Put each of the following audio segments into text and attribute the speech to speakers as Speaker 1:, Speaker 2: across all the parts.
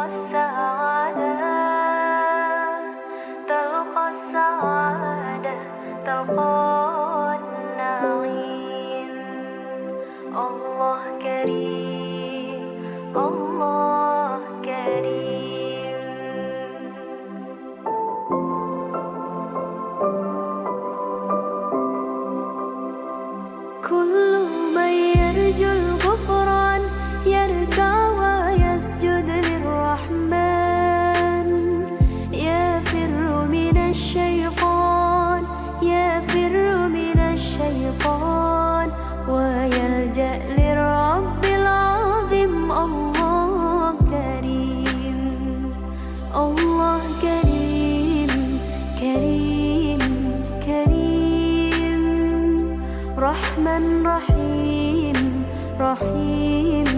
Speaker 1: السعادة تلقى السعادة تلقى النعيم. الله كريم الله كريم. كل من يرجو الغفران يركع ويسجد للرحمن، يفر من الشيطان يفر من الشيطان ويلجأ للرب العظيم. الله كريم الله كريم كريم كريم. رحمن رحيم رحيم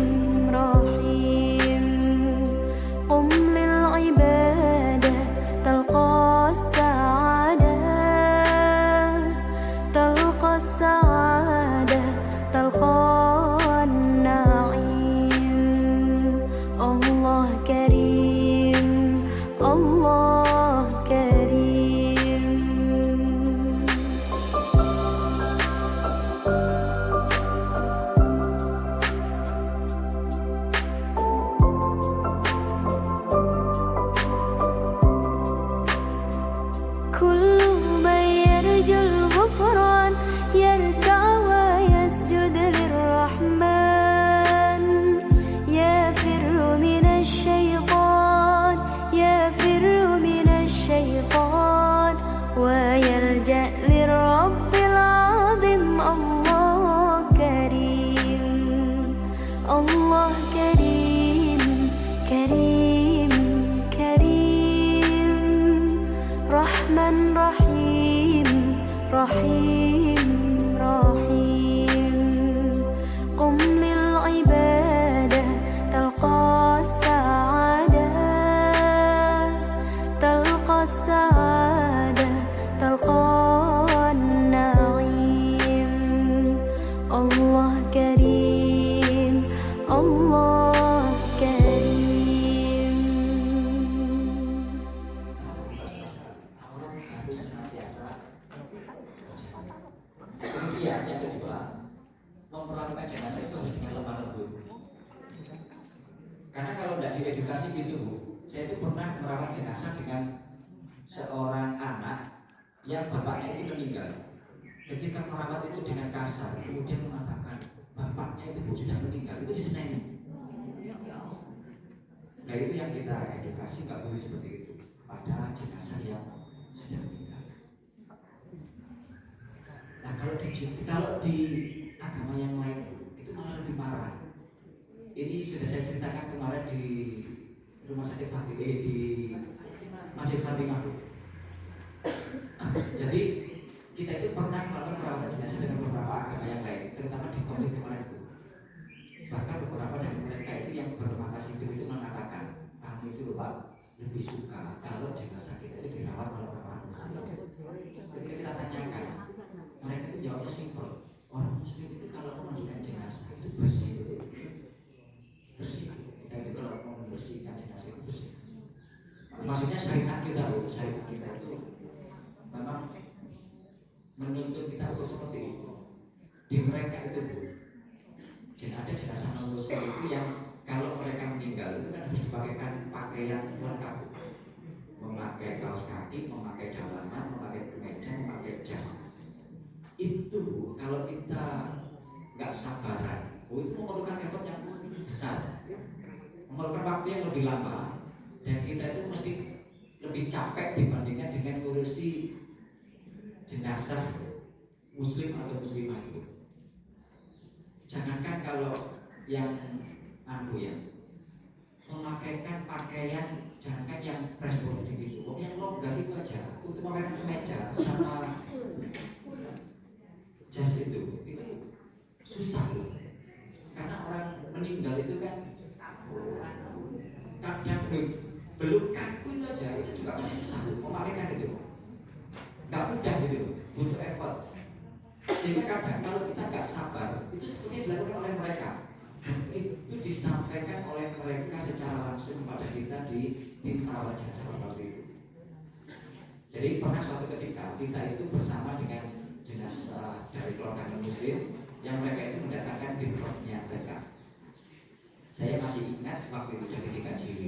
Speaker 1: رحيم. قم للعبادة تلقى السعادة تلقى السعادة تلقى النعيم. الله كريم الله كريم. كل من يرجو الغفران يركع ويسجد للرحمن، يفر من الشيطان يفر من الشيطان ويلجأ للرب العظيم. الله كريم الله كريم كريم كريم. رحمن رحيم رحيم رحيم. قم للعبادة تلقى السعادة تلقى السعادة تلقى النعيم. الله كريم الله كريم.
Speaker 2: Kemudian yang kedua, memperlakukan jenazah itu harus dengan lemah lembut. Karena kalau tidak diedukasi gitu, saya itu pernah merawat jenazah dengan seorang anak yang bapaknya itu meninggal. Ketika merawat itu dengan kasar, kemudian mengatakan bapaknya itu sudah meninggal, itu disenangi. Nah itu yang kita edukasi, nggak boleh seperti itu pada jenazah yang sudah meninggal. Nah kalau di agama yang lain itu malah lebih marah. Ini sudah saya ceritakan kemarin di rumah sakit Fatimah di Masjid Fatimah. Jadi kita itu pernah melakukan perawatan jenazah dengan beberapa agama yang lain, terutama di COVID kemarin itu. Bahkan beberapa dari mereka itu yang bermata sipil itu mengatakan kami itu Pak lebih suka kalau jenazah kita itu dirawat oleh orang Muslim. Ketika kita tanyakan, mereka itu jawabnya simpel. Orang Muslim itu kalau memandikan jenazah itu bersih, bersih. Dan itu kalau mau membersihkan jenazah itu bersih. Maksudnya syariat kita itu memang menuntut kita untuk seperti itu. Di mereka itu ada jenazah non Muslim itu yang kalau mereka meninggal itu kan harus dipakaikan pakaian lengkap, memakai kaos kaki, memakai dalaman, memakai kemeja, memakai jas. Itu kalau kita nggak sabaran, itu memerlukan effort yang besar, memerlukan waktu yang lebih lama, dan kita itu mesti lebih capek dibandingkan dengan ngurusi jenazah Muslim atau Muslimah itu. Jangankan kalau yang memakaikan pakaian, jangankan yang responden gitu, yang longgar itu aja, untuk memakai kemeja sama jas itu susah loh. Karena orang meninggal itu kan kadang belum kaku itu aja, itu juga masih susah loh memakaikan itu. Gak mudah gitu, butuh effort. Sehingga kadang kalau kita nggak sabar, itu seperti dilakukan oleh mereka. Itu disampaikan oleh mereka secara langsung kepada kita di tim perawat jenazah waktu itu. Jadi pernah suatu ketika kita itu bersama dengan jenazah dari keluarga muslim yang mereka itu mendatangkan bimprohnya mereka. Saya masih ingat waktu itu dari DKJW.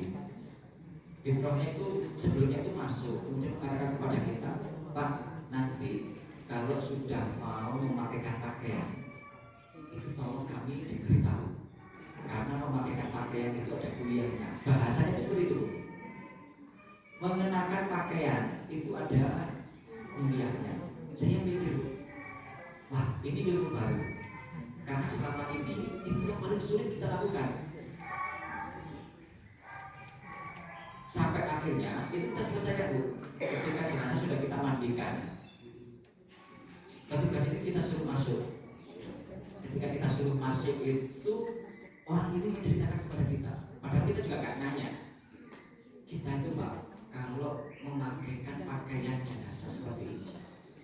Speaker 2: Bimprohnya itu sebelumnya itu masuk, kemudian mengatakan kepada kita, Pak, nanti kalau sudah mau memakaikan pakaian itu tolong kami diberitahu, karena memakaikan pakaian itu ada kuliahnya. Bahasanya itu seperti itu. Mengenakan pakaian itu ada kuliahnya. Saya mikir, wah ini ilmu baru. Karena selama ini itu yang paling sulit kita lakukan. Sampai akhirnya itu kita selesaikan Bu. Ketika jenazah sudah kita mandikan, petugas ini kita suruh masuk. Ketika kita suruh masuk itu orang ini menceritakan kepada kita. Padahal kita juga gak nanya. Kita itu Pak, kalau memakaikan pakaian jenazah seperti ini,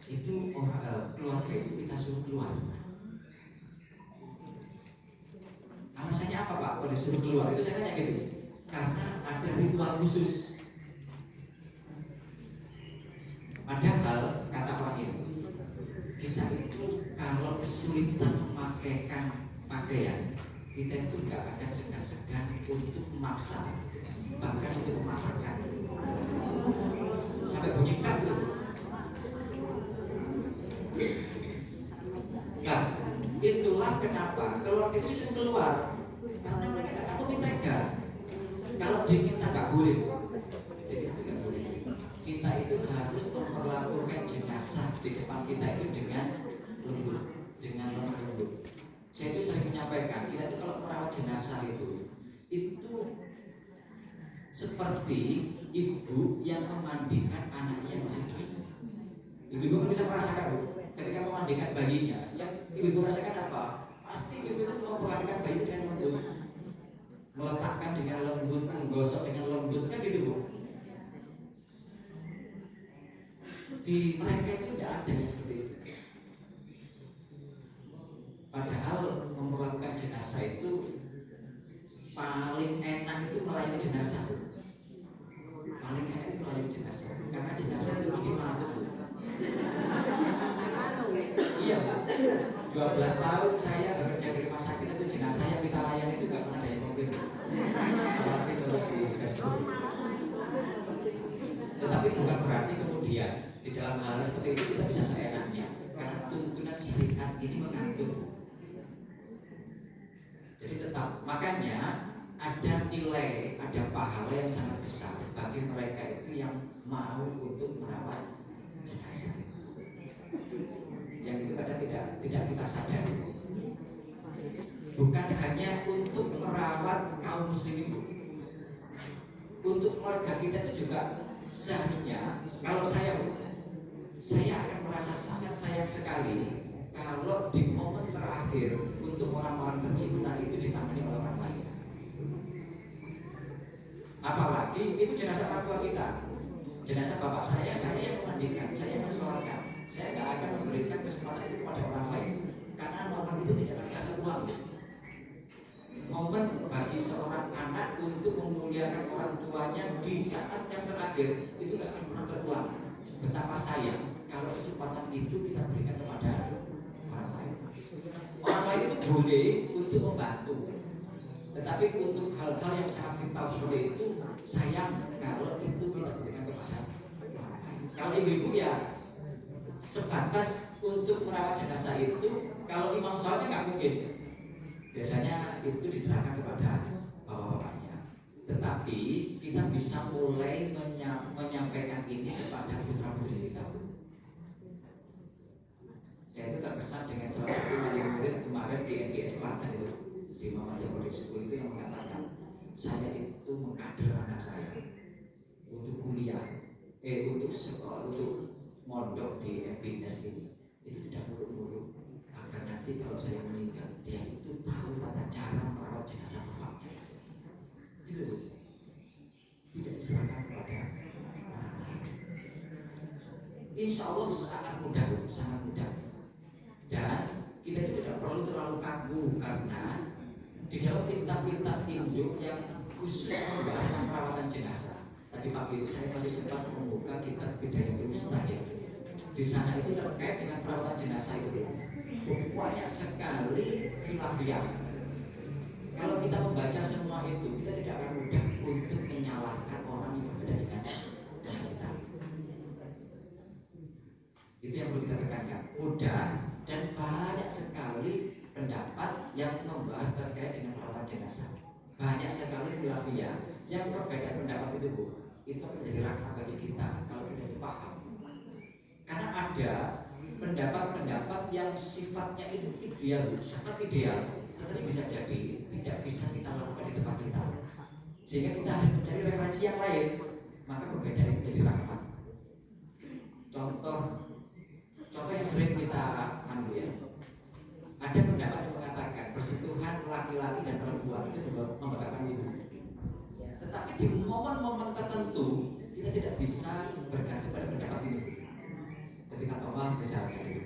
Speaker 2: itu orang keluarga itu kita suruh keluar. Alasannya apa Pak? Kalau disuruh keluar itu saya tanya gitu. Karena ada ritual khusus. Padahal kata orang ini, kita itu kalau kesulitan memakaikan pakaian, kita itu nggak akan segan-segan untuk memaksa, bahkan untuk memaksakan sampai bunyi kat itu. Nah, itulah kenapa keluarga itu bisa keluar, karena mereka nggak takut kita enggak. Kalau di kita nggak boleh, jadi itu nggak boleh. Kita itu harus memperlakukan jenazah di depan kita itu dengan lembut, dengan lemah lembut. Saya itu sering menyampaikan, kita itu kalau merawat jenazah itu seperti ibu yang memandikan anaknya yang masih bayi. Ibu-ibu bisa merasakan Bu, ketika memandikan bayinya, yang ibu-ibu rasakan apa? Pasti ibu itu memperlakukan bayi dengan lembut, meletakkan dengan lembut, menggosok dengan lembut, kan gitu Bu. Di mereka itu tidak ada yang seperti itu. Padahal memperlakukan jenazah itu paling enak itu melayani jenazah Bu. Paling enak itu melayani jenazah, karena jenazah itu bikin mabuk Bu. Iya Bu, 12 tahun saya bekerja di rumah sakit itu jenazah yang kita layani itu gak pernah ada yang mobil. Berarti terus di Facebook. Tetapi bukan berarti kemudian di dalam hal seperti itu kita bisa seenaknya, karena tuntunan syariat ini mengatur. Jadi tetap, makanya ada nilai, ada pahala yang sangat besar bagi mereka itu yang mau untuk merawat jenazah. Yang itu kadang tidak kita sadari. Bukan hanya untuk merawat kaum muslimin, untuk keluarga kita itu juga seharusnya. Kalau saya akan merasa sangat sayang sekali kalau di momen terakhir untuk orang-orang tercinta itu ditangani oleh orang lain. Apalagi itu jenazah orang tua kita, jenazah bapak saya yang memandikan, saya yang mensolatkan. Saya nggak akan memberikan kesempatan itu kepada orang lain, karena momen itu tidak akan terulang. Momen bagi seorang anak untuk memuliakan orang tuanya di saat yang terakhir itu tidak akan pernah terulang. Betapa sayang kalau kesempatan itu kita berikan kepada orang lain. Orang lain itu boleh untuk membantu, tetapi untuk hal-hal yang sangat vital seperti itu sayang kalau itu kita berikan kepada orang lain. Kalau ibu-ibu ya sebatas untuk merawat jenazah itu, kalau imam sholatnya nggak mungkin. Biasanya itu diserahkan kepada bapak-bapaknya. Tetapi kita bisa mulai menyampaikan ini kepada putra-putri kita. Saya itu terkesan dengan salah satu wali murid kemarin di MBS Klaten itu, di Muhammadiyah Boarding School itu, yang mengatakan saya itu mengkader anak saya untuk kuliah, untuk sekolah, untuk mondok di MBS ini. Itu tidak muluk-muluk, agar nanti kalau saya meninggal dia itu tahu tata cara merawat jenazah bapaknya. Gitu, tidak diserahkan kepada orang lain. Insya Allah sangat mudah, sangat mudah. Dan kita itu tidak perlu terlalu kaku, karena di dalam kitab-kitab induk yang khusus membahas tentang perawatan tadi pagi itu saya masih sempat membuka kitab Bidayatul Mustahil. Di sana itu terkait dengan perawatan jenazah itu banyak sekali khilafiyah. Kalau kita membaca semua itu, kita tidak akan mudah untuk menyalahkan orang yang berbeda dengan kita. Itu yang perlu kita tekankan. Mudah dan banyak sekali pendapat yang membahas terkait dengan perawatan jenazah. Banyak sekali khilafiyah yang perbedaan pendapat itu, Bu. Itu akan menjadi rahmat bagi kita kalau kita dipaham. Karena ada pendapat-pendapat yang sifatnya itu ideal, sangat ideal, tetapi bisa jadi tidak bisa kita lakukan di tempat kita. Sehingga kita harus mencari referensi yang lain. Maka perbedaan itu menjadi rahmat. Contoh yang sering kita ambil ya. Ada pendapat yang mengatakan persentuhan laki-laki dan perempuan itu membatalkan itu. Tetapi di momen-momen tertentu kita tidak bisa bergantung pada pendapat ini. Ketika Allah misalnya itu,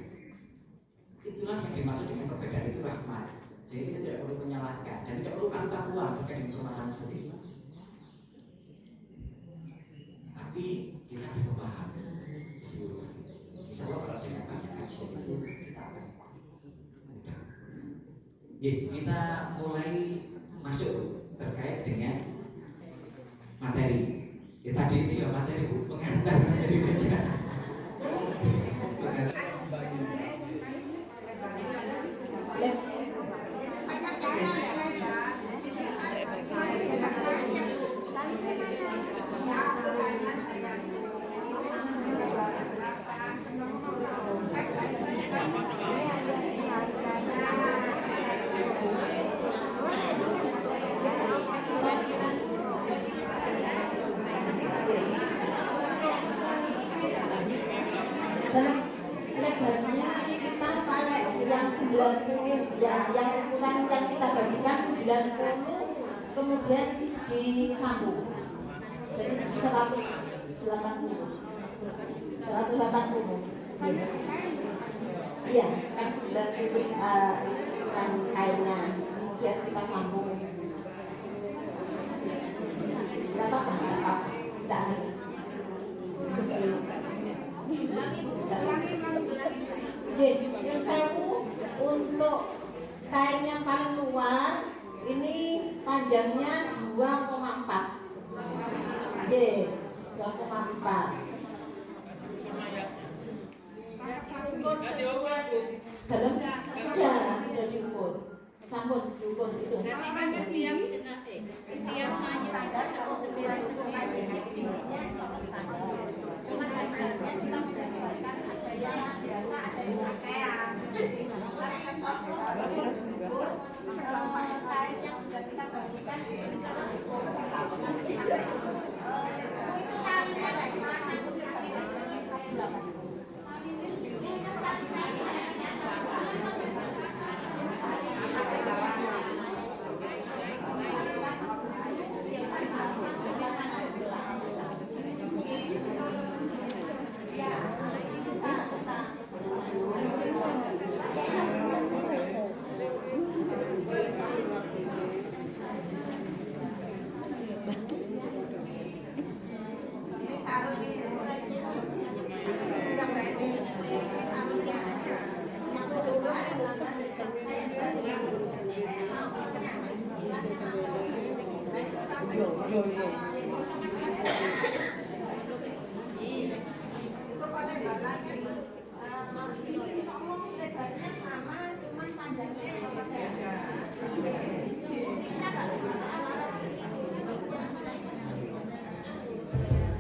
Speaker 2: itulah yang dimaksud dengan perbedaan itu rahmat. Jadi kita tidak perlu menyalahkan dan tidak perlu kaku-kakuan terkait dengan permasalahan seperti itu. Tapi kita harus memahami keseluruhan. Insya Allah kalau dengan banyak kajian itu kita akan mudah. Kita mulai masuk terkait dengan materi. Tadi itu ya materi Bu, pengantar dari meja.
Speaker 3: Lebarnya kita pakai yang 90 ya, yang ukuran yang kita bagikan 90, kemudian disambung jadi 180. Iya kan 90 kan kainnya, kemudian kita sambung. Berapa tidak yang sewu untuk kain yang paling luar ini panjangnya 2,4. 2,4. Dalam sudah diukur. Sampun diukur itu. Setiap tingginya cuma dasarnya kita berdasarkan ada yang biasa, ada yang pakaian. Kain yang sudah kita bagikan itu bisa diukur. Itu kalinya dari mana?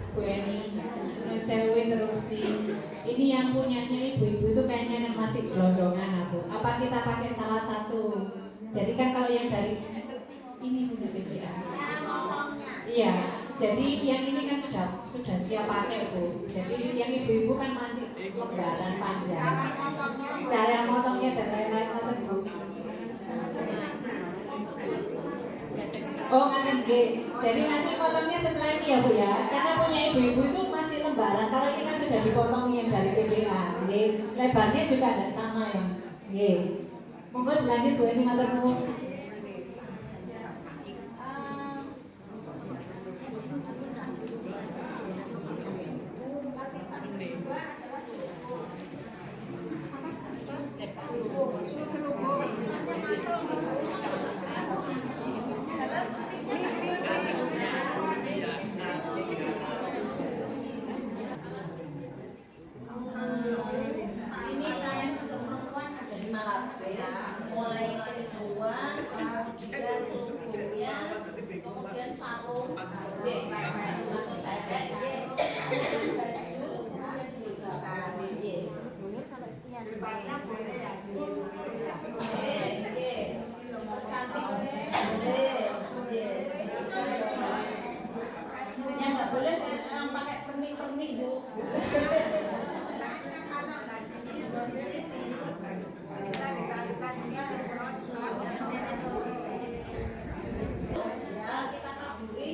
Speaker 4: Bu Eni, sewu interupsi. Ini yang punyanya ibu-ibu itu kayaknya yang masih gelondongan, Bu. Apa kita pakai salah satu? Jadi kan kalau yang dari ini punya BPA. Iya. Jadi yang ini kan sudah siap pakai, Bu. Jadi yang ibu-ibu kan masih lembaran panjang. Cara motongnya dan lain-lain, Bu. Oh kan jadi nanti potongnya setelah ini ya Bu ya, karena punya ibu-ibu itu masih lembaran. Kalau ini kan sudah dipotong yang dari PDA, lebarnya juga tidak sama ya. Monggo dilanjut Bu, ini matur nuwun.
Speaker 3: Yang nggak boleh pakai pernik-pernik Bu. Kita taburi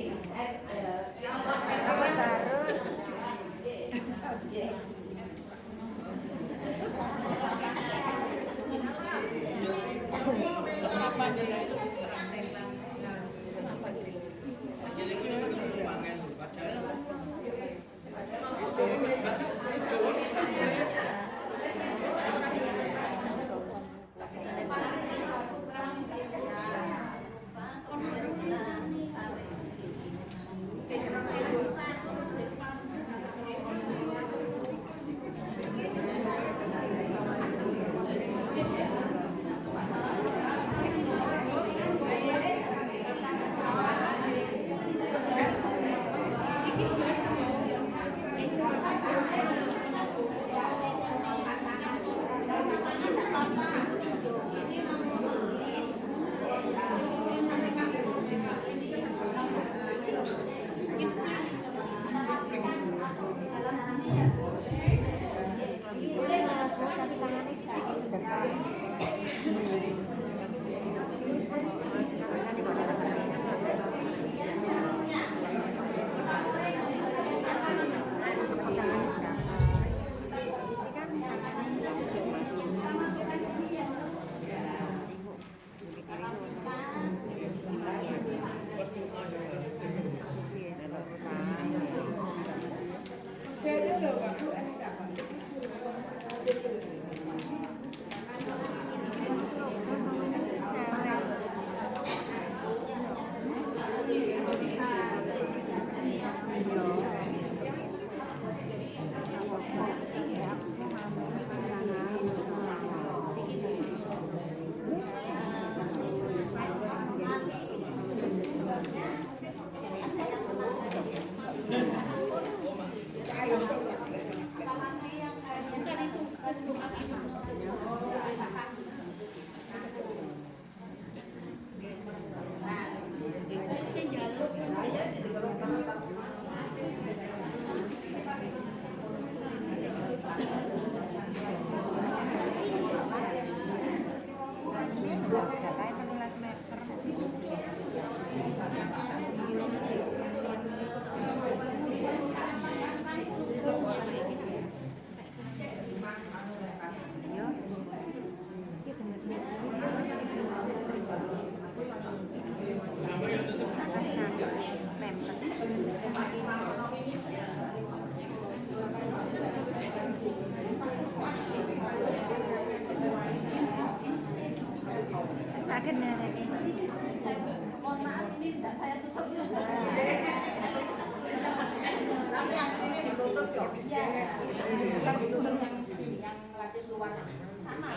Speaker 5: Sakit nih lagi.
Speaker 3: Mohon maaf ini tidak saya tusuk juga. Tapi yang ini ditutup kok. Iya. Bukan ditutup yang lapis luar. Sama.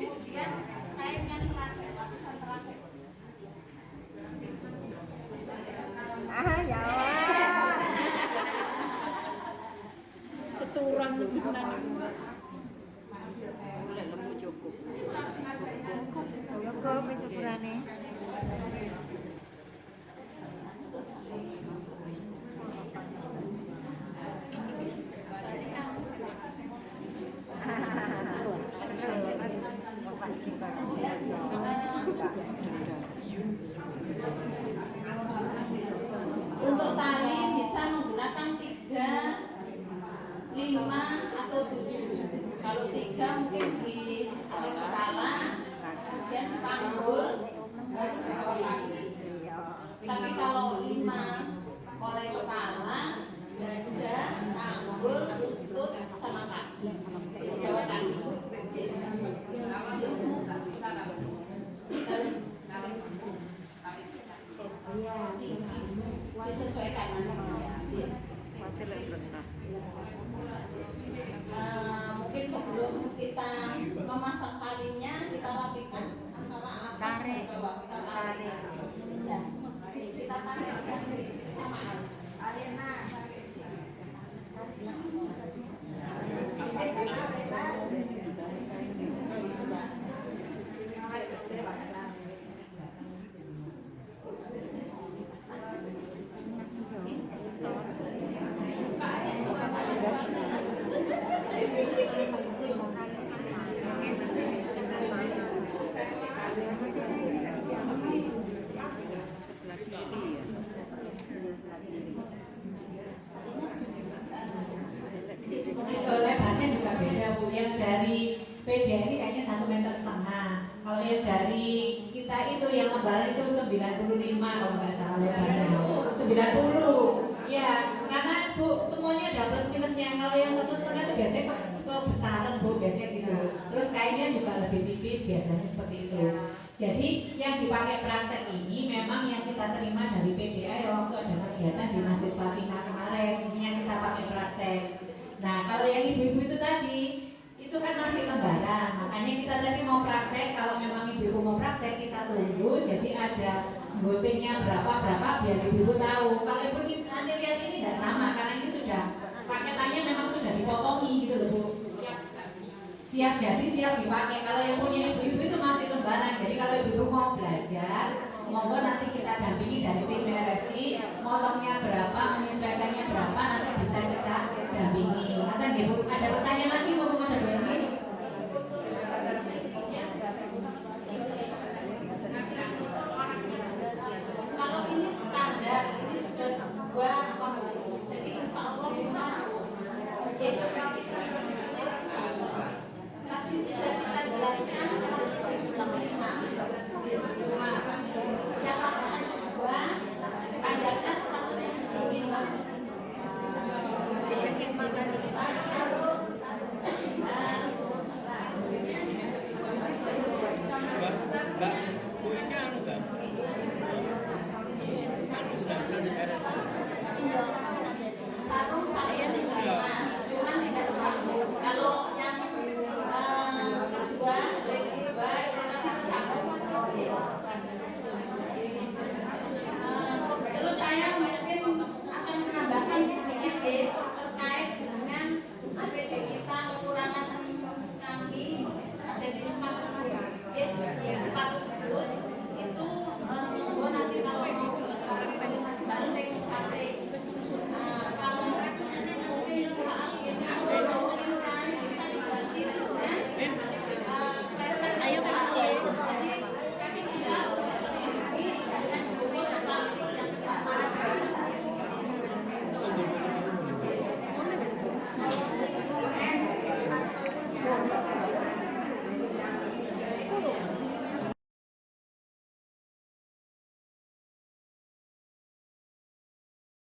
Speaker 3: Kemudian kain yang terakhir, lapisan terakhir.
Speaker 5: Ya. Keturang tenan. Boleh lemu cukup. Cukup wis ukurane.
Speaker 3: Untuk tali bisa menggunakan 3, 5 atau 7. Kalau 3 mungkin di atas kepala, kemudian panggul, bawah kaki. Tapi kalau 5 oleh kepala, dada, panggul, lutut, sama kaki. Bawah kaki. kita memasang talinya, kita rapikan antara atas dan bawah, kita tarik. Ya, kita tarik samaan.
Speaker 4: Itu lebarnya juga beda Bu. Yang dari PDA ini kayaknya 1,5 meter. Kalau yang dari kita itu yang lembaran itu 95 kalau nggak salah lebarnya. 90. Ya, karena Bu semuanya ada plus minusnya. Kalau yang 1,5 itu biasanya kebesaran Bu, biasanya gitu. Terus kainnya juga lebih tipis biasanya seperti itu. Jadi yang dipakai praktek ini memang yang kita terima dari PDA ya waktu ada kegiatan di Masjid Fatimah kemarin, ini yang kita pakai praktek. Nah kalau yang ibu-ibu itu tadi, itu kan masih lembaran, makanya kita tadi mau praktek, kalau memang ibu-ibu mau praktek kita tunggu, jadi ada guntingnya berapa biar ibu-ibu tahu. Kalau ibu nanti lihat ini tidak sama, karena ini sudah, paketannya memang sudah dipotongi gitu loh Bu. Siap jadi, siap dipakai. Kalau yang punya ibu-ibu itu masih lembaran, jadi kalau ibu-ibu mau belajar, monggo nanti kita dampingi dari tim RSI, motongnya berapa, menyesuaikannya berapa, nanti bisa kita dampingi. Nanti ibu ada pertanyaan lagi, mau ada lagi?
Speaker 3: Kalau ini standar, ini sudah 2,80. Jadi insya Allah semua.